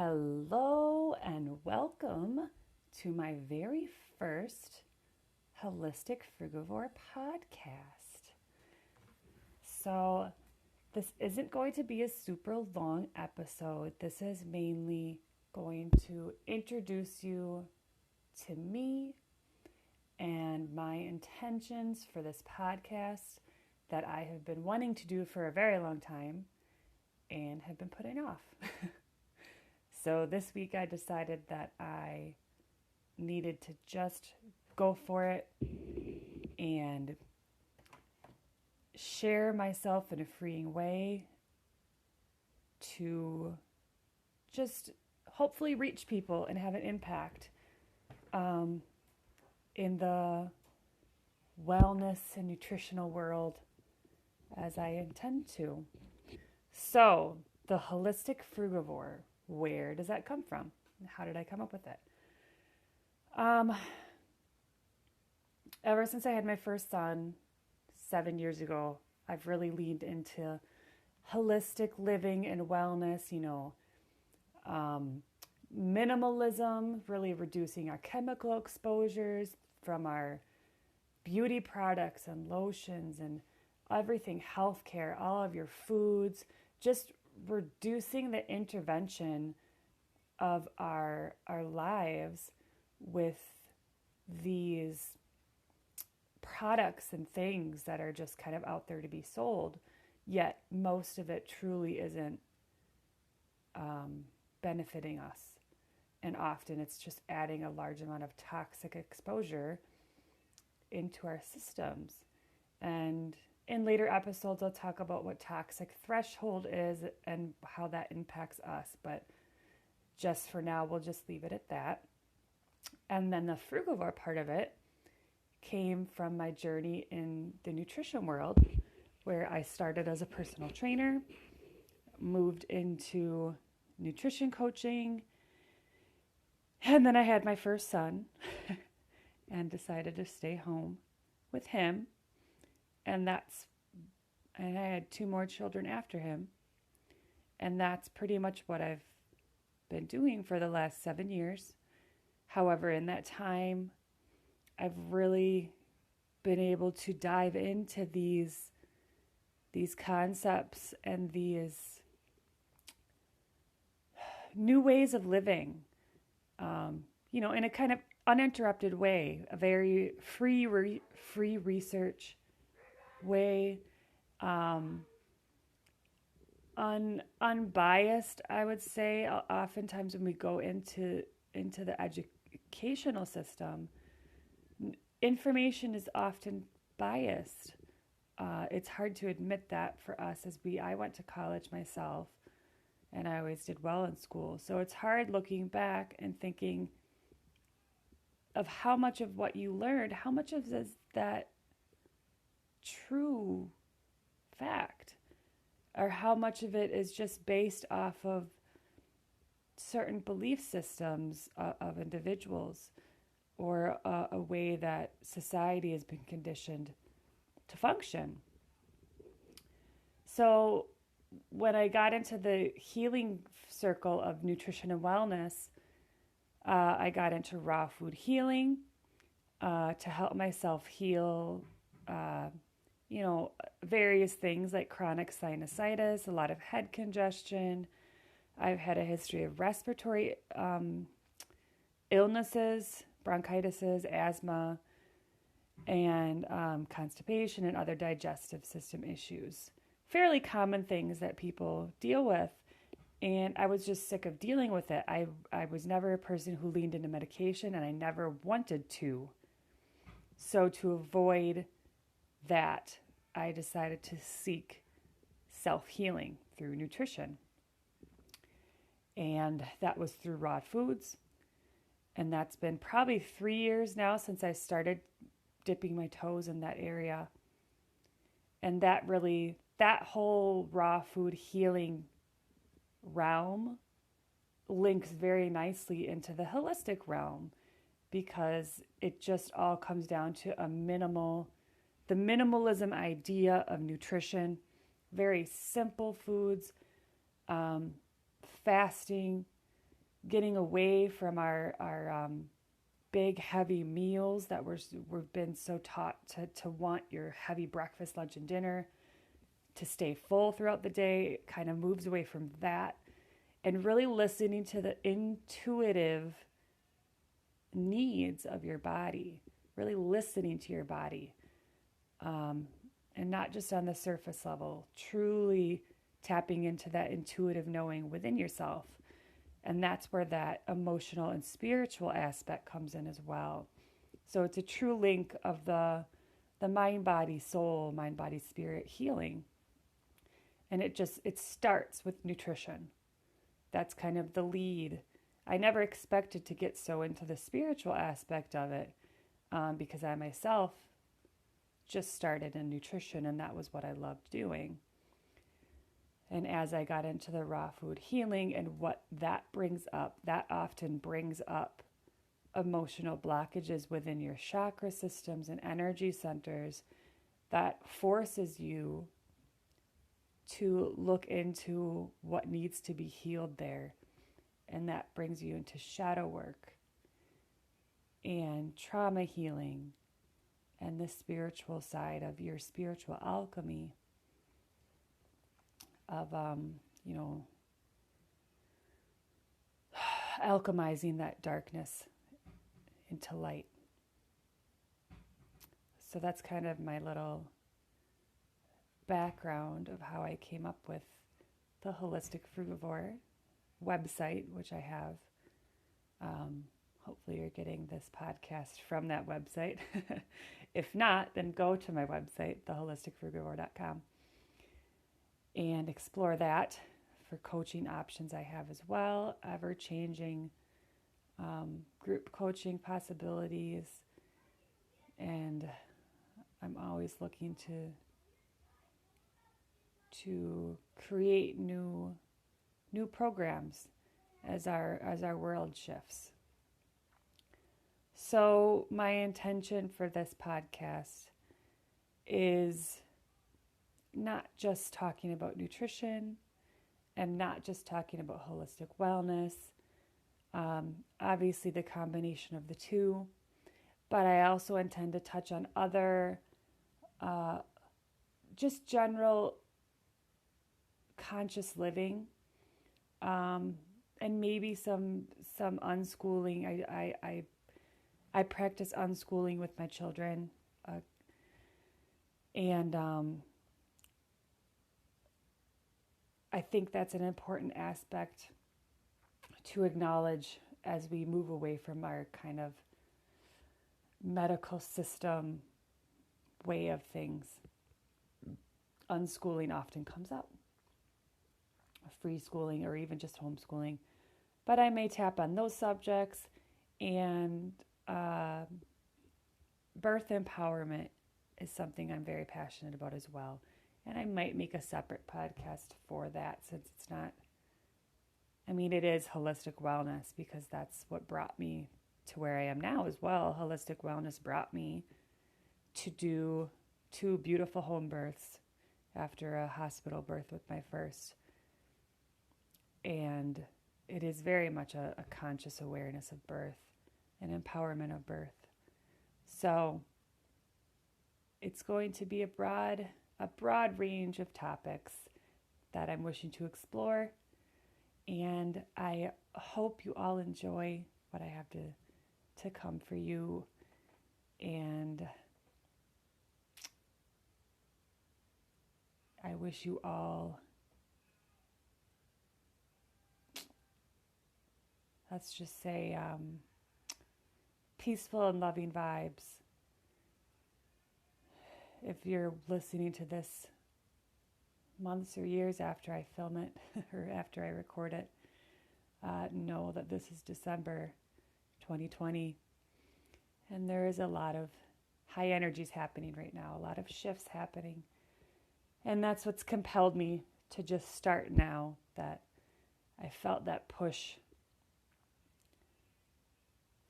Hello and welcome to my very first Holistic Frugivore podcast. So, this isn't going to be a super long episode. This is mainly going to introduce you to me and my intentions for this podcast that I have been wanting to do for a very long time and have been putting off. So this week I decided that I needed to just go for it and share myself in a freeing way to just hopefully reach people and have an impact in the wellness and nutritional world as I intend to. So, the holistic frugivore, where does that come from? How did I come up with it? Ever since I had my first son 7 years ago, I've really leaned into holistic living and wellness, minimalism, really reducing our chemical exposures from our beauty products and lotions and everything, healthcare, all of your foods, just reducing the intervention of our lives with these products and things that are just kind of out there to be sold, yet most of it truly isn't benefiting us. And often it's just adding a large amount of toxic exposure into our systems. And in later episodes, I'll talk about what toxic threshold is and how that impacts us. But just for now, we'll just leave it at that. And then the frugivore part of it came from my journey in the nutrition world, where I started as a personal trainer, moved into nutrition coaching, and then I had my first son and decided to stay home with him. And I had 2 more children after him. And that's pretty much what I've been doing for the last 7 years. However, in that time, I've really been able to dive into these concepts and these new ways of living, in a kind of uninterrupted way, a very free research way, unbiased, I would say. Oftentimes when we go into the educational system, information is often biased. It's hard to admit that for us I went to college myself and I always did well in school. So it's hard looking back and thinking of how much of what you learned, how much of that true fact, or how much of it is just based off of certain belief systems of individuals, or a way that society has been conditioned to function. So when I got into the healing circle of nutrition and wellness, I got into raw food healing to help myself heal various things like chronic sinusitis, a lot of head congestion. I've had a history of respiratory illnesses, bronchitis, asthma, and constipation and other digestive system issues. Fairly common things that people deal with. And I was just sick of dealing with it. I was never a person who leaned into medication, and I never wanted to. So to avoid that, I decided to seek self-healing through nutrition. And that was through raw foods. And that's been probably 3 years now since I started dipping my toes in that area. And that whole raw food healing realm links very nicely into the holistic realm, because it just all comes down to the minimalism idea of nutrition, very simple foods, fasting, getting away from our big, heavy meals that we've been so taught to want your heavy breakfast, lunch, and dinner, to stay full throughout the day. It kind of moves away from that and really listening to the intuitive needs of your body, really listening to your body, and not just on the surface level, truly tapping into that intuitive knowing within yourself. And that's where that emotional and spiritual aspect comes in as well. So it's a true link of the mind, body, soul, mind, body, spirit healing. And it starts with nutrition. That's kind of the lead. I never expected to get so into the spiritual aspect of it, because I myself just started in nutrition, and that was what I loved doing. And as I got into the raw food healing and what that brings up, that often brings up emotional blockages within your chakra systems and energy centers that forces you to look into what needs to be healed there. And that brings you into shadow work and trauma healing and the spiritual side of your spiritual alchemy of, alchemizing that darkness into light. So that's kind of my little background of how I came up with the Holistic Frugivore website, which I have. Hopefully you're getting this podcast from that website. If not, then go to my website, theholisticfrugivore.com, and explore that for coaching options I have as well, ever-changing group coaching possibilities, and I'm always looking to create new programs as our world shifts. So my intention for this podcast is not just talking about nutrition and not just talking about holistic wellness, obviously the combination of the two, but I also intend to touch on other just general conscious living, and maybe some unschooling. I practice unschooling with my children, and I think that's an important aspect to acknowledge as we move away from our kind of medical system way of things. Unschooling often comes up, free schooling, or even just homeschooling. But I may tap on those subjects, and birth empowerment is something I'm very passionate about as well. And I might make a separate podcast for that, since it's not, it is holistic wellness, because that's what brought me to where I am now as well. Holistic wellness brought me to do 2 beautiful home births after a hospital birth with my first. And it is very much a conscious awareness of birth and empowerment of birth. So it's going to be a broad range of topics that I'm wishing to explore. And I hope you all enjoy what I have to come for you. And I wish you all, let's just say, peaceful and loving vibes. If you're listening to this months or years after I film it or after I record it, know that this is December 2020, and there is a lot of high energies happening right now, a lot of shifts happening, and that's what's compelled me to just start now, that I felt that push.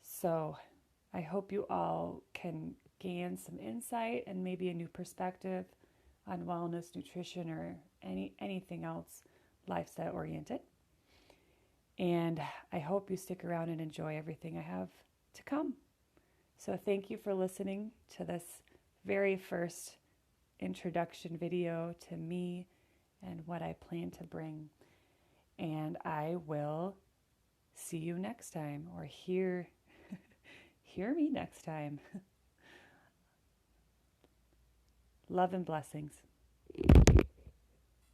So I hope you all can gain some insight and maybe a new perspective on wellness, nutrition, or anything else lifestyle oriented. And I hope you stick around and enjoy everything I have to come. So thank you for listening to this very first introduction video to me and what I plan to bring. And I will see you next time, or hear me next time. Love and blessings.